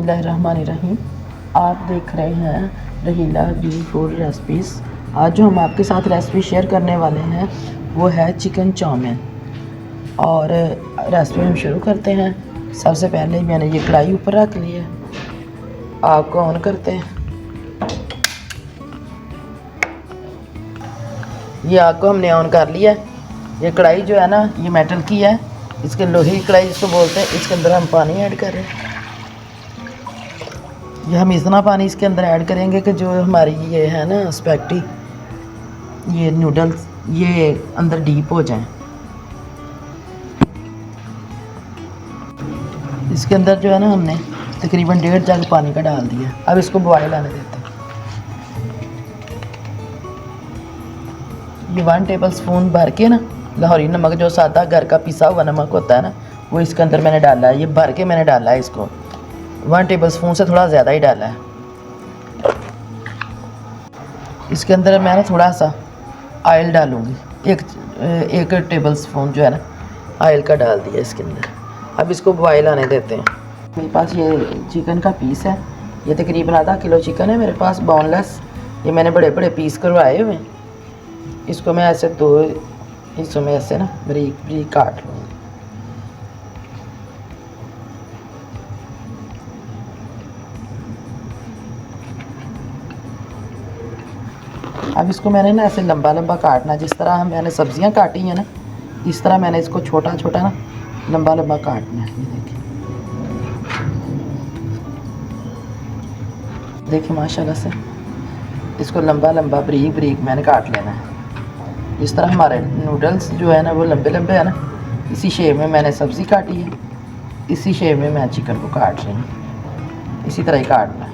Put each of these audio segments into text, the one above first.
बिस्मिल्लाहिर्रहमानिर्रहीम। आप देख रहे हैं रहीला जी फूड रेसिपीज़। आज जो हम आपके साथ रेसिपी शेयर करने वाले हैं वो है चिकन चाउमीन। और रेसिपी हम शुरू करते हैं। सबसे पहले मैंने ये कढ़ाई ऊपर रख ली है। आग को ऑन करते हैं। ये आग को हमने ऑन कर लिया है। ये कढ़ाई जो है ना ये मेटल की है, इसके लोहे की कढ़ाई जिसको बोलते हैं। इसके अंदर हम पानी ऐड कर रहे हैं। ये हम इतना पानी इसके अंदर ऐड करेंगे कि जो हमारी ये है ना स्पैगेटी, ये नूडल्स ये अंदर डीप हो जाएं। इसके अंदर जो है ना हमने तकरीबन 1.5 जग पानी का डाल दिया। अब इसको बॉयल आने देते हैं। ये 1 टेबल स्पून भर के ना लाहौरी नमक, जो सादा घर का पिसा हुआ नमक होता है ना, वो इसके अंदर मैंने डाला है। ये भर के मैंने डाला है इसको। 1 टेबल स्पून से थोड़ा ज़्यादा ही डाला है। इसके अंदर मैं ना थोड़ा सा ऑयल डालूँगी। एक टेबल स्पून जो है ना ऑयल का डाल दिया इसके अंदर। अब इसको बॉयल आने देते हैं। मेरे पास ये चिकन का पीस है। ये तकरीबन आधा किलो चिकन है मेरे पास, बोनलेस। ये मैंने बड़े बड़े पीस करवाए हुए। इसको मैं ऐसे 2 हिस्सों में ऐसे ना बारीक बारीक काट लूँगी। अब इसको मैंने ना ऐसे लंबा लंबा काटना, जिस तरह मैंने सब्जियां काटी हैं ना, इस तरह मैंने इसको छोटा छोटा ना लंबा लंबा काटना है। ये देखिए माशाल्लाह से इसको लंबा लंबा बारीक बारीक मैंने काट लेना है। इस तरह हमारे नूडल्स जो है ना वो लंबे लंबे है ना, इसी शेप में मैंने सब्ज़ी काटी है। इसी शेप में मैं चिकन को काट रही हूँ। इसी तरह ही काटना है।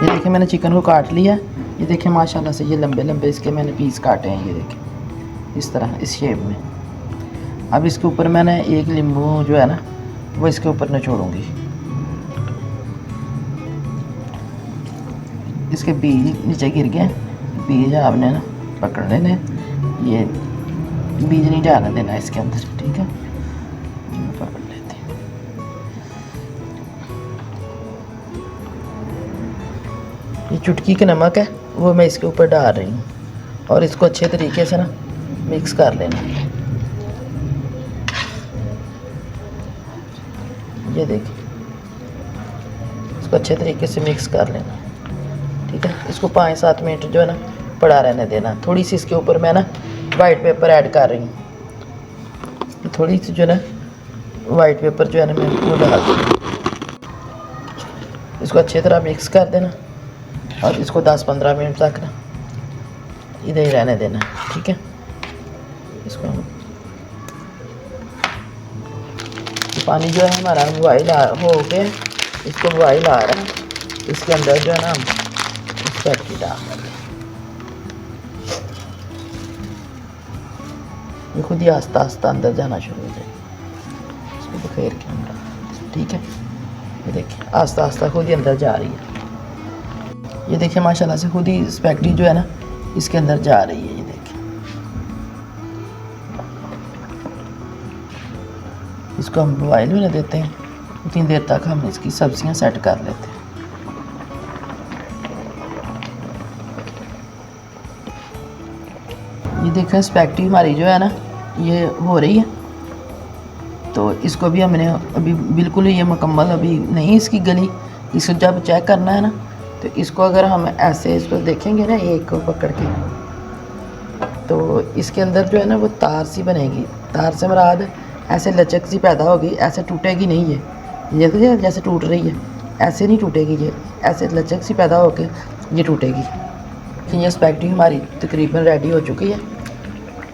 ये देखिए मैंने चिकन को काट लिया। ये देखिए माशाल्लाह से ये लंबे लंबे इसके मैंने पीस काटे हैं। ये देखिए इस तरह इस शेप में। अब इसके ऊपर मैंने एक नींबू जो है ना वो इसके ऊपर निचोड़ूँगी। इसके बीज नीचे गिर गए। बीज आपने ना पकड़ लेने। ये बीज नहीं जाने देना इसके अंदर, ठीक है। पकड़ लेते हैं। ये चुटकी का नमक है वो मैं इसके ऊपर डाल रही हूँ और इसको अच्छे तरीके से ना मिक्स कर लेना। ये देखिए इसको अच्छे तरीके से मिक्स कर लेना, ठीक है। इसको 5-7 मिनट जो है ना पड़ा रहने देना। थोड़ी सी इसके ऊपर मैं ना वाइट पेपर ऐड कर रही हूँ। थोड़ी सी जो है ना वाइट पेपर जो है ना मैं वो डाल दूँ। इसको अच्छी तरह मिक्स कर देना और इसको 10-15 मिनट तक ना इधर ही रहने देना, ठीक है। इसको पानी जो है हमारा बॉयल हो गया, इसको बॉयल आ रहा है। इसके अंदर जो है ना हम स्पैगेटी डाल देंगे। ये खुद ही आस्ता आस्ता अंदर जाना शुरू हो जाएगा। इसको बखेर के हम डाल, ठीक है। ये देखिए आस्ता आस्ता खुद ही अंदर जा रही है। ये देखिए माशाल्लाह से खुद ही स्पैगेटी जो है ना इसके अंदर जा रही है। ये देखिए इसको हम बॉयल होने देते हैं। उतनी देर तक हम इसकी सब्जियां सेट कर लेते हैं। ये देखें स्पैगेटी हमारी जो है ना ये हो रही है। तो इसको भी हमने अभी बिल्कुल ये मुकम्मल अभी नहीं इसकी गली। इसको जब चेक करना है ना तो इसको अगर हम ऐसे इसको देखेंगे ना एक को पकड़ के, तो इसके अंदर जो है ना वो तार सी बनेगी। तार से मुराद ऐसे लचक सी पैदा होगी। ऐसे टूटेगी नहीं ये तो जैसे टूट रही है ऐसे नहीं टूटेगी। ये ऐसे लचक सी पैदा होकर ये टूटेगी। ये स्पैगेटी हमारी तकरीबन रेडी हो चुकी है।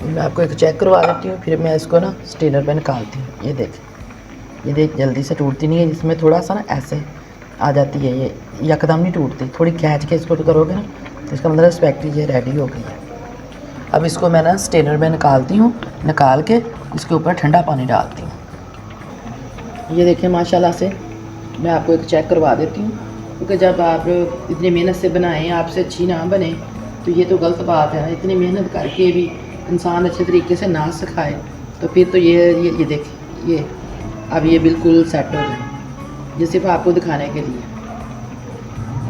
मैं आपको एक चेक करवा देती हूँ, फिर मैं इसको ना स्टेनर में निकालती हूँ। ये देख जल्दी से टूटती नहीं है। इसमें थोड़ा सा ना ऐसे आ जाती है, ये यकदम नहीं टूटती। थोड़ी खींच के इसको करोगे ना तो इसका मतलब स्पैगेटी ये रेडी हो गई है। अब इसको मैं ना स्टेनर में निकालती हूँ। निकाल के इसके ऊपर ठंडा पानी डालती हूँ। ये देखिए माशाल्लाह से मैं आपको एक चेक करवा देती हूँ, क्योंकि जब आप इतनी मेहनत से बनाएं आपसे अच्छी ना बने तो ये तो गलत बात है ना। इतनी मेहनत करके भी इंसान अच्छे तरीके से ना सिखाए तो फिर तो ये देखिए ये अब ये बिल्कुल सेट हो जाए। ये सिर्फ आपको दिखाने के लिए।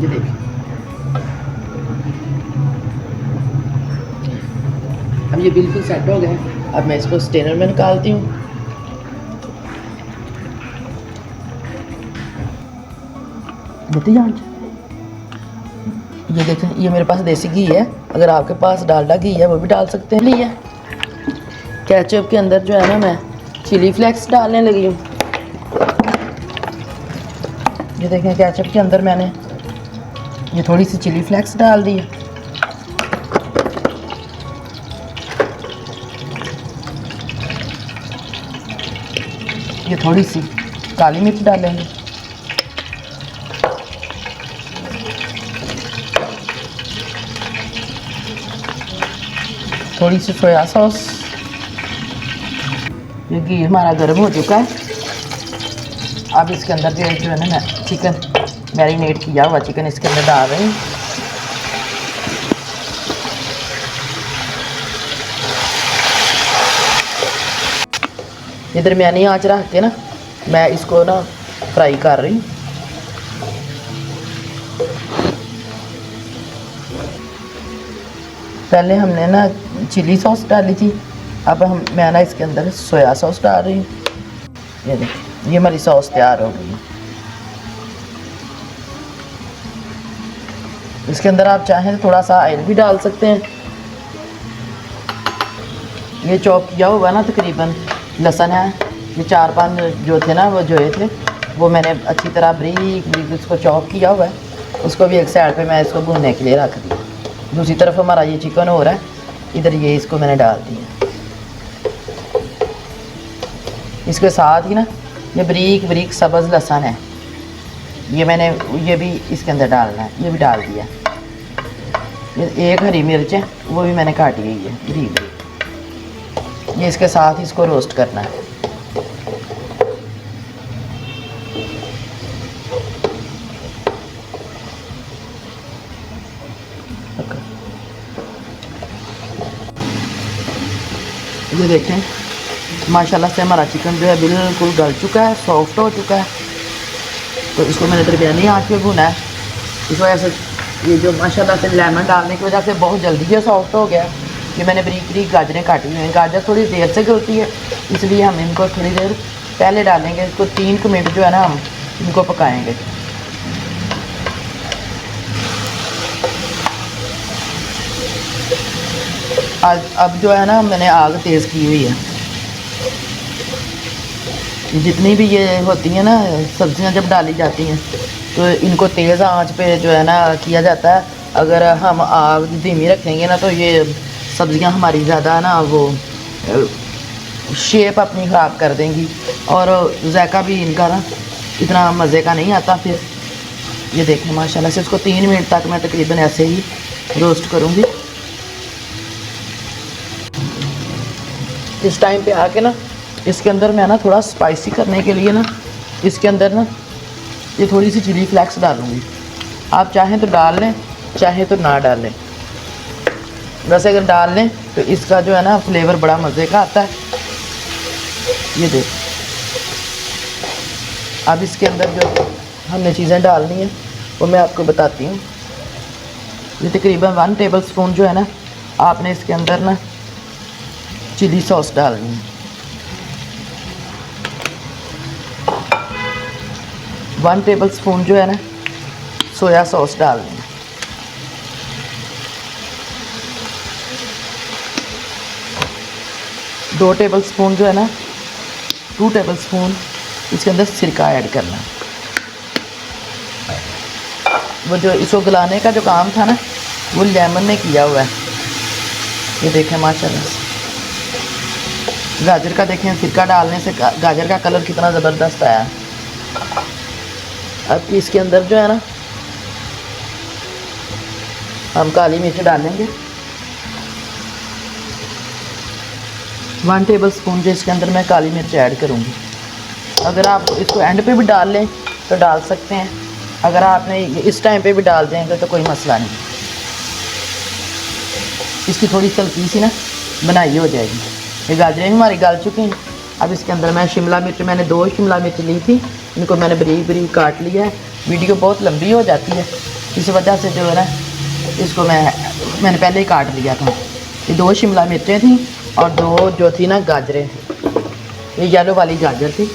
ये देखिए, अब ये बिल्कुल सेट हो गए। अब मैं इसको स्टेनर में निकालती हूँ। देती जांच। ये देखें, ये मेरे पास देसी घी है, अगर आपके पास डालडा घी है वो भी डाल सकते हैं। लिया केचप के अंदर जो है ना, मैं चिली फ्लेक्स डालने लगी हूँ। ये देखें, केचप के अंदर मैंने ये थोड़ी सी चिली फ्लेक्स डाल दी है। ये थोड़ी सी काली मिर्च डालेंगे। थोड़ी सी सोया सॉस। ये घी हमारा गर्म हो चुका है। अब इसके अंदर जो है ना, मैं चिकन मैरिनेट किया हुआ चिकन इसके अंदर डाल रही हूँ। ये दरमियानी आंच रख के ना मैं इसको ना फ्राई कर रही हूँ। पहले हमने ना चिली सॉस डाली थी, अब मैं ना इसके अंदर सोया सॉस डाल रही हूँ। ये देखिए, ये हमारी सॉस तैयार हो गई है। इसके अंदर आप चाहें तो थोड़ा सा ऑयल भी डाल सकते हैं। ये चॉप किया हुआ ना तकरीबन लहसुन है, ये 4-5 जो थे ना वो जो थे वो मैंने अच्छी तरह बारीक बारीक उसको चॉप किया हुआ है। उसको भी एक साइड पे मैं इसको भूनने के लिए रख दिया। दूसरी तरफ हमारा ये चिकन हो रहा है, इधर ये इसको मैंने डाल दिया। इसके साथ ही ना ये बारीक बारीक सब्ज़ लहसुन है, ये मैंने ये भी इसके अंदर डालना है, ये भी डाल दिया। ये एक हरी मिर्च है, वो भी मैंने काटी हुई है बारीक बारीक। ये इसके साथ इसको रोस्ट करना है। ये देखें, माशाल्लाह से हमारा चिकन जो है बिल्कुल गल चुका है, सॉफ्ट हो चुका है। तो इसको मैंने दरमियानी आंच पे भुना है। इस वजह से ये जो माशाल्लाह से लेमन डालने की वजह से बहुत जल्दी ये सॉफ्ट हो गया। ये मैंने बारीक बारीक गाजरें काटी हुई हैं। गाजर थोड़ी देर से गलती है, इसलिए हम इनको थोड़ी देर पहले डालेंगे। इसको 3 मिनट जो है ना हम इनको पकाएंगे। अब जो है ना मैंने आग तेज़ की हुई है। जितनी भी ये होती हैं ना सब्जियां जब डाली जाती हैं तो इनको तेज़ आंच पे जो है ना किया जाता है। अगर हम आग धीमी रखेंगे ना तो ये सब्जियां हमारी ज़्यादा ना वो शेप अपनी ख़राब कर देंगी और जायका भी इनका ना इतना मज़े का नहीं आता। फिर ये देखें माशाल्लाह से इसको 3 मिनट तक मैं तकरीबन ऐसे ही रोस्ट करूँगी। इस टाइम पे आके ना इसके अंदर मैं ना थोड़ा स्पाइसी करने के लिए ना इसके अंदर ना ये थोड़ी सी चिली फ्लेक्स डालूँगी। आप चाहें तो डाल लें, चाहे तो ना डालें। वैसे अगर डाल लें तो इसका जो है ना फ्लेवर बड़ा मज़े का आता है। ये देख, अब इसके अंदर जो हमने चीज़ें डालनी है वो मैं आपको बताती हूँ। ये तकरीबन 1 टेबल स्पून जो है ना आपने इसके अंदर ना चिली सॉस डालनी है। 1 टेबल स्पून जो है ना सोया सॉस डालनी है। दो टेबल स्पून जो है ना 2 टेबल स्पून इसके अंदर सिरका ऐड करना है। वो जो इसको गलाने का जो काम था ना वो लेमन ने किया हुआ है। ये देखें माशाल्लाह से गाजर का देखें सिरका डालने से गाजर का कलर कितना ज़बरदस्त आया। अब इसके अंदर जो है ना हम काली मिर्च डालेंगे। 1 टेबल स्पून जो इसके अंदर मैं काली मिर्च ऐड करूँगी। अगर आप इसको एंड पे भी डाल लें तो डाल सकते हैं, अगर आपने इस टाइम पे भी डाल देंगे तो कोई मसला नहीं। इसकी थोड़ी हल्की सी ना बनाई हो जाएगी। ये गाजरें हमारी गल चुकी हैं। अब इसके अंदर मैं शिमला मिर्च, मैंने 2 शिमला मिर्च ली थी, इनको मैंने बरीक बरीक काट लिया है। वीडियो बहुत लंबी हो जाती है, इस वजह से जो है ना इसको मैंने पहले ही काट लिया था। ये 2 शिमला मिर्चें थी और 2 जो थी ना गाजरें थी, ये येलो वाली गाजर थी।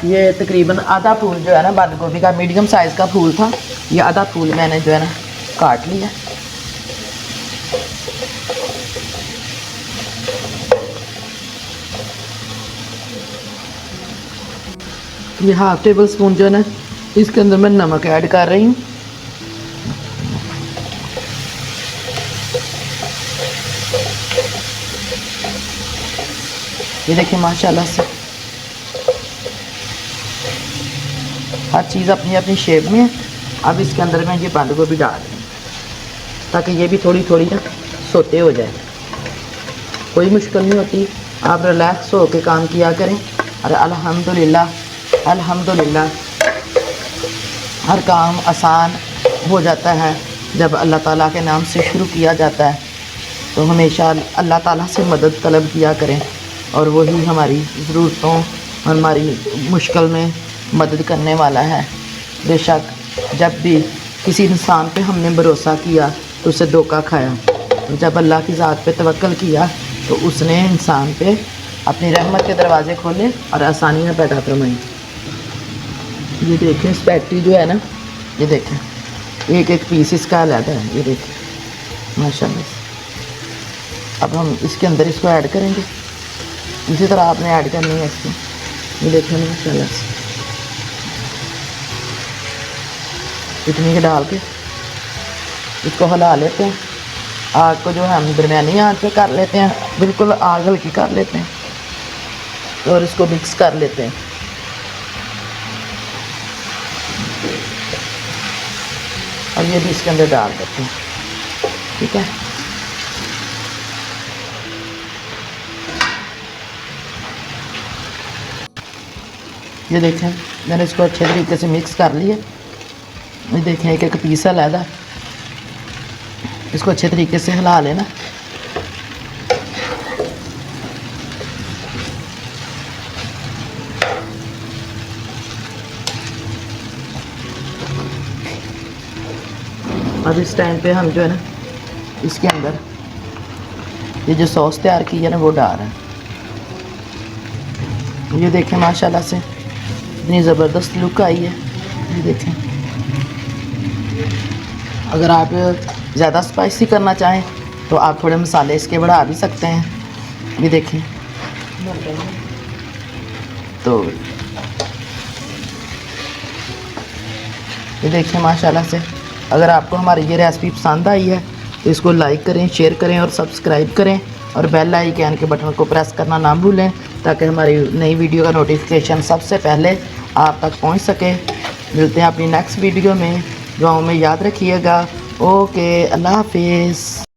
ये तकरीबन आधा फूल जो है ना बंद गोभी का मीडियम साइज़ का फूल था, ये आधा फूल मैंने जो है ना काट लिया। ये 1/2 टेबल स्पून जो है ना इसके अंदर मैं नमक ऐड कर रही हूँ। ये देखिए माशाल्लाह से हर चीज़ अपनी अपनी शेप में है। अब इसके अंदर मैं ये बंद गोभी डाल रही हूँ ताकि ये भी थोड़ी थोड़ी ना सोते हो जाए। कोई मुश्किल नहीं होती, आप रिलैक्स हो के काम किया करें। और अल्हम्दुलिल्लाह अल्हम्दुलिल्लाह हर काम आसान हो जाता है जब अल्लाह ताला के नाम से शुरू किया जाता है। तो हमेशा अल्लाह ताला से मदद तलब किया करें और वही हमारी ज़रूरतों, हमारी मुश्किल में मदद करने वाला है। बेशक जब भी किसी इंसान पे हमने भरोसा किया तो उसे धोखा खाया, जब अल्लाह की ज़ात पे तवक्कल किया तो उसने इंसान पे अपनी रहमत के दरवाज़े खोले और आसानियाँ पैदा फरमाई। ये देखें स्पैगेटी जो है ना, ये देखें एक एक पीस इसका अलग है, ये देखें माशाल्लाह। अब हम इसके अंदर इसको ऐड करेंगे, इसी तरह आपने ऐड करनी है इसको। ये देखें माशाल्लाह से इतनी के डाल के इसको हिला लेते हैं। आग को जो है हम दरमियानी आंच पे कर लेते हैं, बिल्कुल आग हल्की कर लेते हैं और इसको मिक्स कर लेते हैं। और ये भी इसके अंदर डाल देते हैं, ठीक है। ये देखें मैंने इसको अच्छे तरीके से मिक्स कर लिया। ये देखें एक एक पीस अलग, इसको अच्छे तरीके से हिला लेना। अब इस टाइम पे हम जो है ना इसके अंदर ये जो सॉस तैयार की है ना वो डाल रहे हैं। ये देखें माशाल्लाह से इतनी ज़बरदस्त लुक आई है। ये देखें, अगर आप ज़्यादा स्पाइसी करना चाहें तो आप थोड़े मसाले इसके बढ़ा भी सकते हैं। ये देखें तो ये देखें माशाल्लाह से अगर आपको हमारी ये रेसिपी पसंद आई है तो इसको लाइक करें, शेयर करें और सब्सक्राइब करें और बेल आइकन के बटन को प्रेस करना ना भूलें ताकि हमारी नई वीडियो का नोटिफिकेशन सबसे पहले आप तक पहुंच सके। मिलते हैं अपनी नेक्स्ट वीडियो में, दुआओं में याद रखिएगा। ओके, अल्लाह हाफिज़।